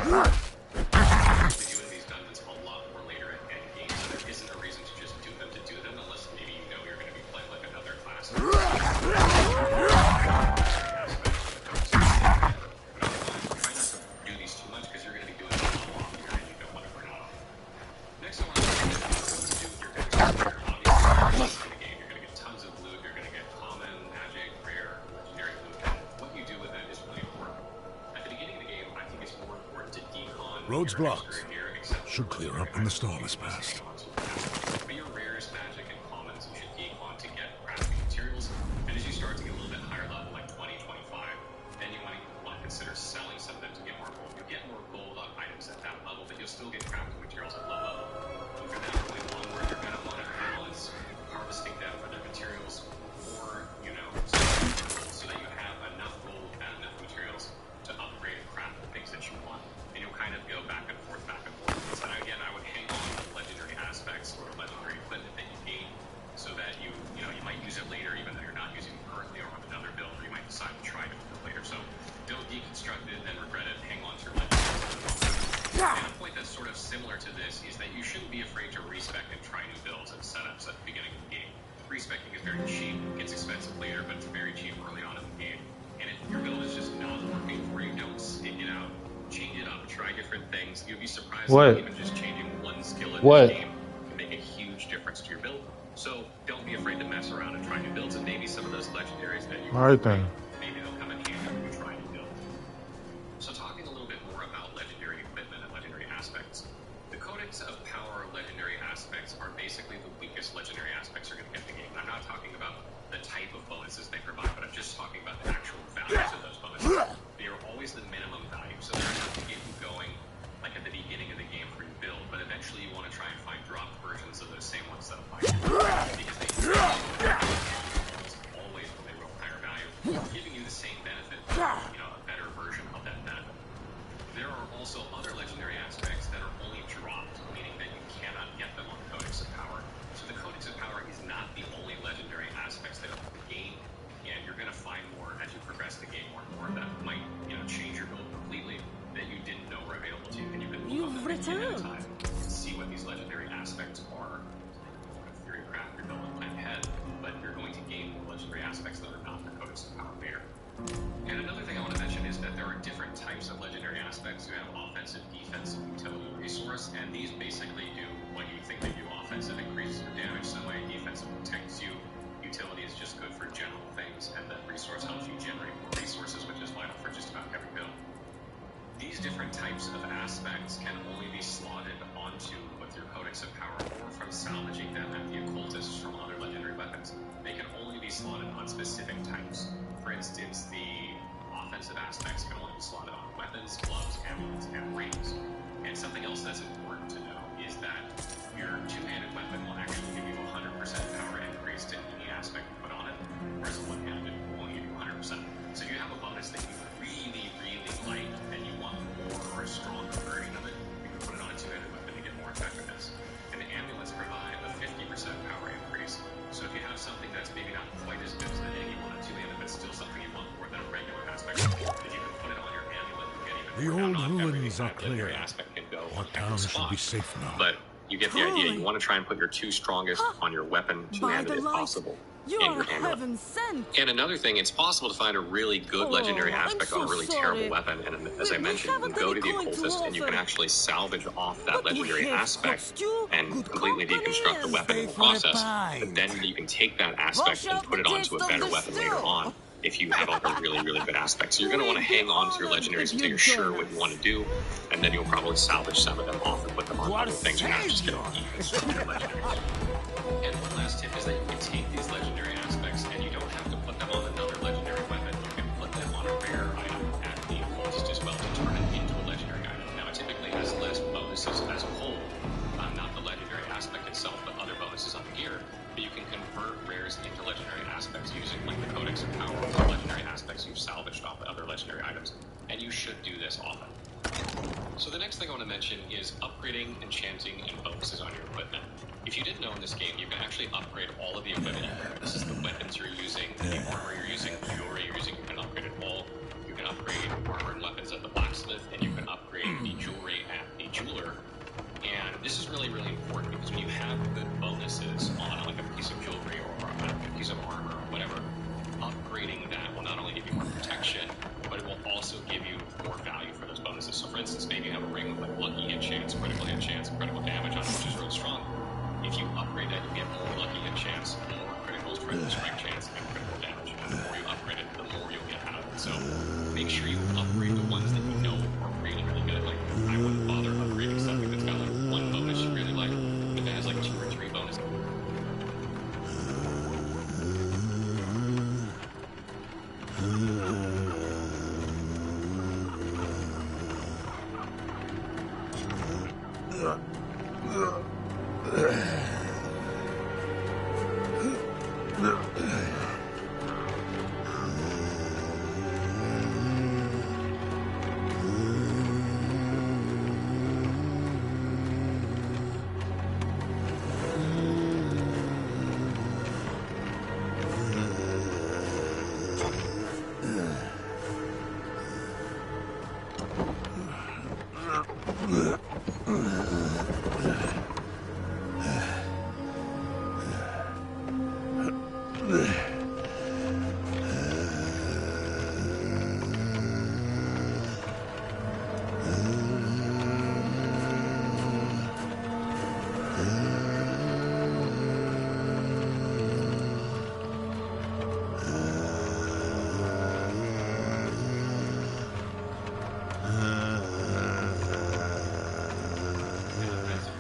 doing these dungeons a lot more later at end game, so there isn't a reason to just do them unless maybe you know you're going to be playing like another class. Roads blocked. Should clear up when the storm has passed. For your rares, magic, and commons, you should decon to get crafting materials. And as you start to get a little bit higher level, like 20, 25, then you want to consider selling some of them to get more gold. You'll get more gold on items at that level, but you'll still get crafting materials at low level. And for that point onward, you're going to want to balance harvesting them for their materials, or, you know, so that you have enough gold and enough materials to upgrade and craft the things that you want. And you'll kind of go back and forth. So again, I would hang on to the legendary aspects or legendary equipment that you gain, so that you might use it later, even though you're not using it currently or with another build, or you might decide to try it later. So don't deconstruct it and then regret it. Hang on to your legendary. And a point that's sort of similar to this is that you shouldn't be afraid to respec and try new builds and setups at the beginning of the game. Respecing is very cheap, gets expensive later, but it's very cheap early on in the game. And if your build is just not working for you, don't stick it out. Change it up, try different things. You'll be surprised that even just changing one skill in the game can make a huge difference to your build. So don't be afraid to mess around and try new builds, and maybe some of those legendaries that you maybe they'll come in handy when you try new build. So talking a little bit more about legendary equipment and legendary aspects. The Codex of Power legendary aspects are basically the weakest legendary aspects you're going to get in the game. I'm not talking about the type of bonuses they provide, but I'm just talking about the actual values of those bonuses. They are always the minimum value, so they're enough to get you going like at the beginning of the game for your build, but eventually you want to try and find dropped versions of those same ones that apply to your build, because they always when they roll higher value, giving you the same benefit, you know, a better version of that benefit. There are also other legendary aspects that are only dropped, meaning that you cannot get them on the Codex of Power. So the Codex of Power is not the only legendary aspects that are in the game, and you're going to find more as you progress the game more and more that might, you know, change your build completely that you didn't know were available to you, and you can move up at a time and see what these legendary aspects are. Theory craft your build and plan ahead, but you're going to gain more legendary aspects that are not in the Codex of Power later. And another thing I want to mention is that there are different types of legendary aspects. You have offensive, defensive, utility, resource, and these basically do what you think they do. Offensive increases your damage some way, defensive protects you, utility is just good for general things, and then resource helps you generate more resources, which is vital for just about every build. These different types of aspects can only be slotted onto with your Codex of Power, or from salvaging them at the occultists from other legendary weapons. They can only be slotted on specific types. For instance, the offensive aspects can only be slotted on weapons, gloves, amulets, and rings. And something else that's important to know is that your two-handed weapon will actually give you 100% power increase to any aspect you put on it, whereas a one-handed will only give you 100%. So if you have a bonus that you really, really like and you want more or a stronger version of it, you can put it on a two-handed weapon to get more effectiveness. And the amulets provide a 50% power increase. So if you have something that's maybe not quite as good as the thing you want a two-handed, but still something you want more than a regular aspect, if you can put it on your amulet, you get even more. The old ruins are clear. Our town should be safe now. But you get the idea. You want to try and put your two strongest on your weapon two-handed if possible. And your amulet. And another thing, it's possible to find a really good legendary aspect on a really terrible weapon. And as I mentioned, you can go to the occultist and you can actually salvage off that legendary aspect and completely deconstruct the weapon in the process. But then you can take that aspect and put it onto a better weapon later on if you have a really, really good aspect. So you're going to want to hang on to your legendaries until you're sure what you want to do, and then you'll probably salvage some of them off and put them on other things. You're not just going to deconstruct your legendaries. And one last tip is that you can take these legendary aspects and you don't have to put them on another legendary weapon. You can put them on a rare item at the occultist as well to turn it into a legendary item. Now, it typically has less bonuses as a whole, not the legendary aspect itself, but other bonuses on the gear. But you can convert rares into legendary aspects using like the Codex of Power or legendary aspects you've salvaged off other legendary items. And you should do this often. So the next thing I want to mention is upgrading, enchanting, and bonuses on your equipment. If you didn't know in this game, you can actually upgrade all of the equipment. This is the weapons you're using, the armor you're using, the jewelry you're using. You can upgrade it all. You can upgrade armor and weapons at the blacksmith, and you can upgrade the instance, maybe you have a ring with like lucky hit chance, critical hit chance, and critical damage on it, which is really strong. If you upgrade that, you get more lucky hit chance, more criticals, critical strength chance, and critical damage. The more you upgrade it, the more you'll get out of it. So make sure you upgrade the ones that you know are really, really good. Like, I wouldn't bother upgrading something that's got like one bonus you really like, but that has like 2 or 3 bonuses.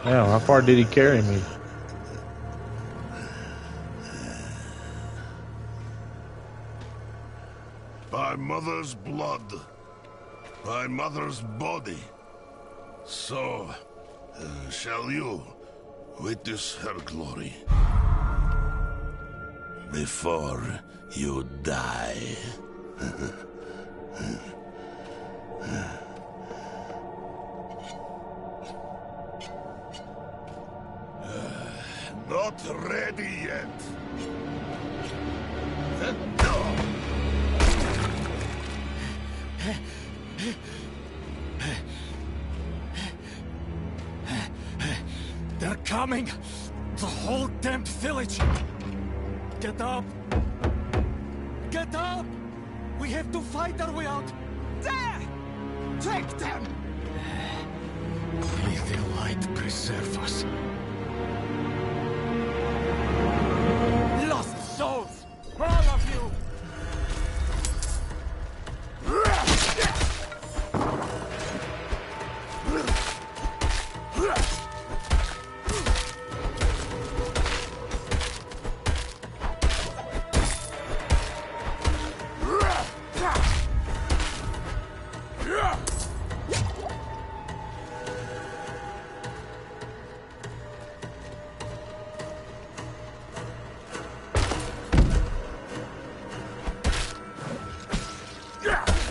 Wow, how far did he carry me? By mother's blood, by mother's body. So, shall you witness her glory before you die? Not ready yet. They're coming! The whole damned village! Get up! Get up! We have to fight our way out! There! Take them! May the light preserve us. Lost souls! All of you!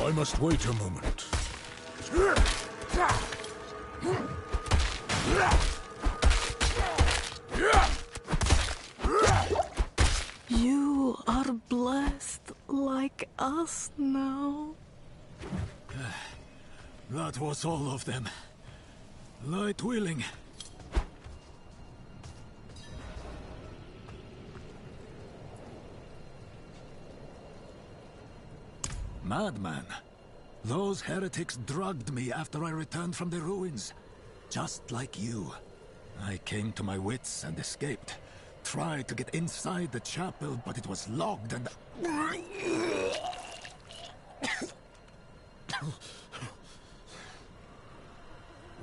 I must wait a moment. You are blessed like us now. That was all of them. Light willing. Madman. Those heretics drugged me after I returned from the ruins. Just like you. I came to my wits and escaped. Tried to get inside the chapel, but it was locked and...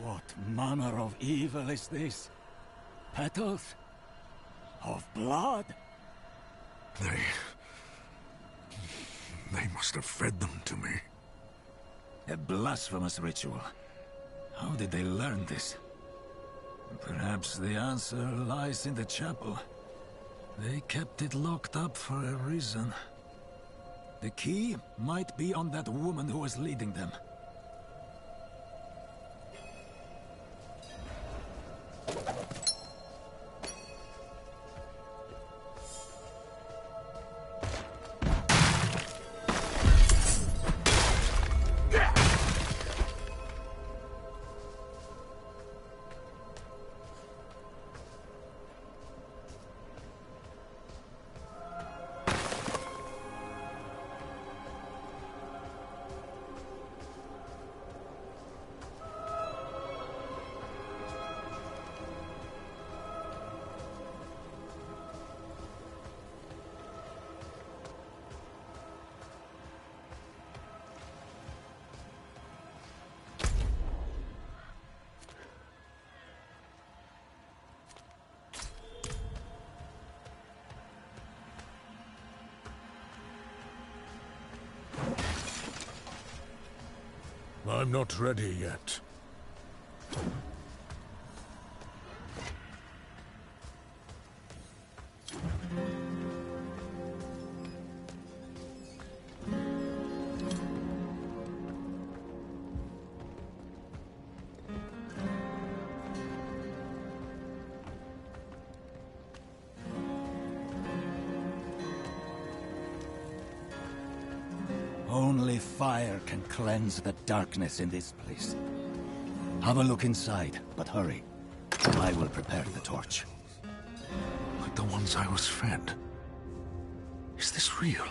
What manner of evil is this? Petals? Of blood? They must have fed them to me. A blasphemous ritual. How did they learn this? Perhaps the answer lies in the chapel. They kept it locked up for a reason. The key might be on that woman who was leading them. I'm not ready yet. Only fire can cleanse the darkness in this place. Have a look inside, but hurry. I will prepare the torch. Like the ones I was fed. Is this real?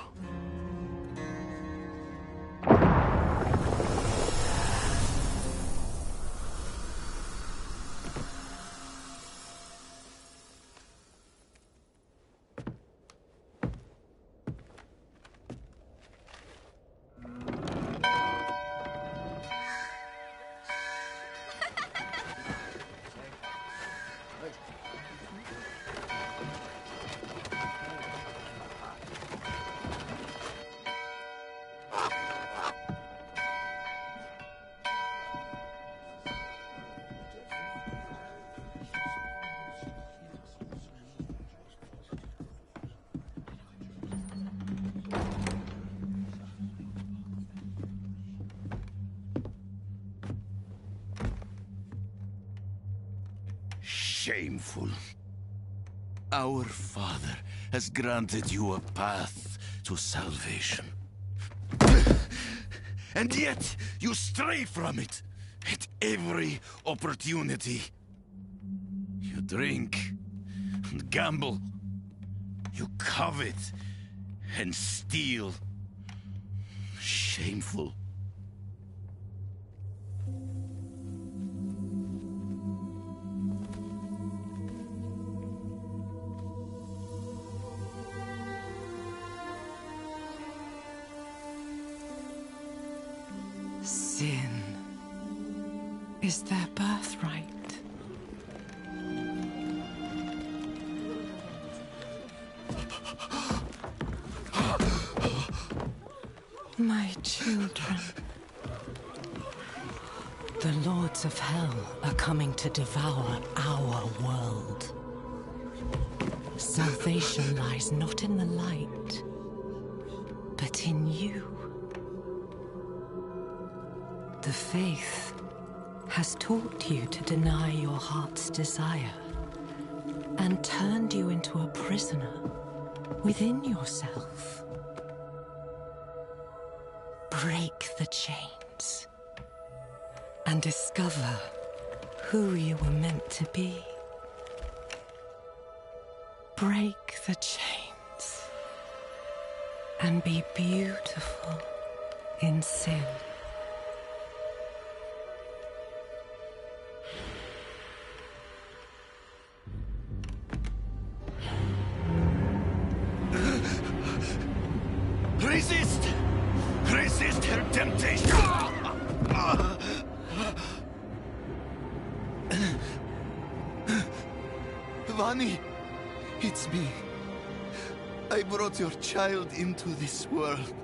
Shameful. Our Father has granted you a path to salvation. And yet, you stray from it at every opportunity. You drink and gamble. You covet and steal. Shameful. Sin is their birthright. My children. The lords of hell are coming to devour our world. Salvation lies not in the light, but in you. The faith has taught you to deny your heart's desire and turned you into a prisoner within yourself. Break the chains and discover who you were meant to be. Break the chains and be beautiful in sin. Resist! Resist her temptation! Vani, it's me. I brought your child into this world.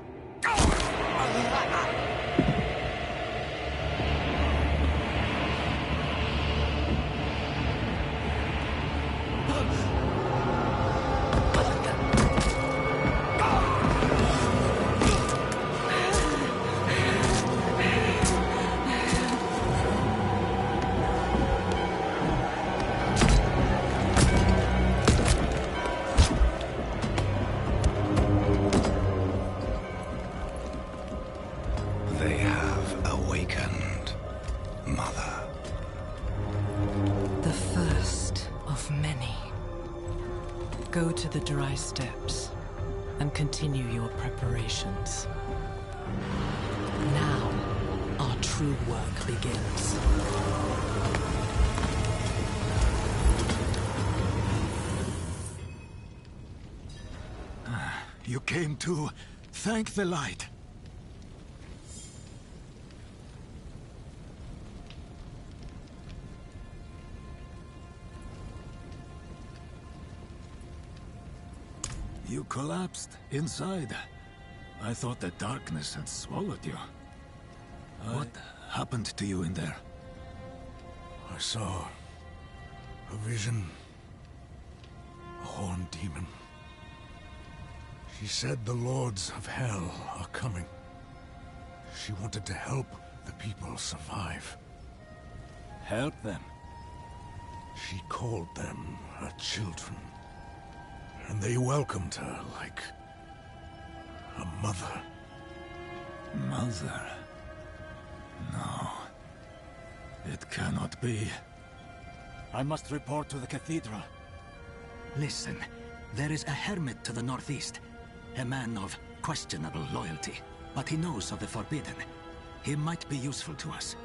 They have awakened, Mother. The first of many. Go to the dry steps and continue your preparations. Now, our true work begins. You came to thank the light. You collapsed inside. I thought the darkness had swallowed you. What happened to you in there? I saw a vision. A horned demon. She said the lords of hell are coming. She wanted to help the people survive. Help them? She called them her children. And they welcomed her like a mother. Mother? No. It cannot be. I must report to the cathedral. Listen, there is a hermit to the northeast. A man of questionable loyalty, but he knows of the forbidden. He might be useful to us.